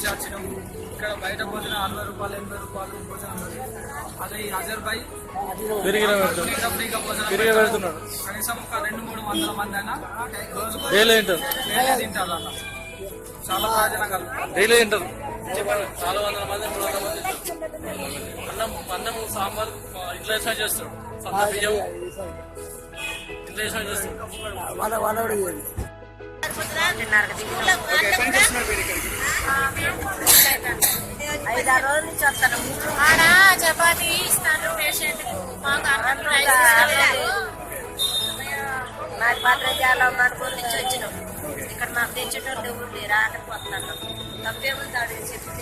నుంచి వచ్చినాము. ఇక్కడ బయట భోజనం 60 రూపాయలు 80 రూపాయలు భోజనం. అదే ఈ అజర్బాయ్ ఫ్రీగా భోజనం కనీసం ఒక 200-300 మంది అయినా రోజు తింటారు అన్న. చాలా ప్రయోజనకాలు. డైలీ తింటారు. చాలా 100 మంది 300 మంది అన్నం సాంబార్ ఇట్లా వేసిన చేస్తారు. సొంత బియ్యం ఇట్లా వేసిన చేస్తారు. ఐదారు రోజుల నుంచి వస్తాను. ఆడ చపాతీ ఇస్తాను పేషెంట్ మాకు నాకు భద్రాజాలం నడుపుల నుంచి వచ్చినాం. ఇక్కడ మాకు తెచ్చేటోళ్ళు ఎవరు లేరు. అక్కడికి వస్తాను. తప్పేముంది చెప్తే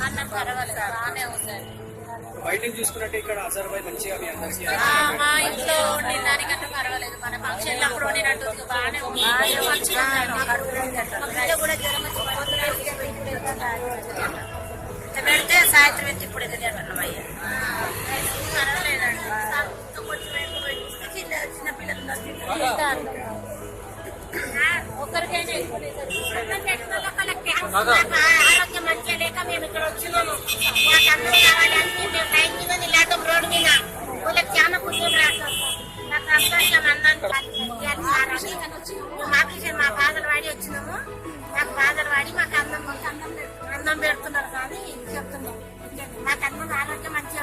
అన్నం పర్వాలేదు బాగానే ఉందండి. బయటకు చూసుకున్నట్టు ఇక్కడ అజర్బాయ్ మంచిగా మీ అందరికీ మా ఇంట్లో వండిన దానికంటే పర్వాలేదు. మన ఫంక్షన్ అప్పుడు వండినట్టు బాగానే ఉంది. కూడా జ్వరం వచ్చి పెడితే సాయంత్రం ఎత్తి ఇప్పుడు ఎదురు అయ్యా పర్వాలేదండి. చిన్న పిల్లలు ఒకరికైనా ఆరోగ్యం మంచిగా లేక మేము ఇక్కడ వచ్చినాము. మాకు అన్నం కావాలంటే మేము టైం మీద నిలాటం రోడ్డు మీద వాళ్ళకి చాలా పుణ్యం రాస్తాం. నాకు సంతోషం మా బాధలు వాడి వచ్చినాము. నాకు బాధలు వాడి మాకు అన్నం పెడుతున్నారు కానీ చెప్తున్నాం. మాకు అన్నం ఆరోగ్యం మంచిగా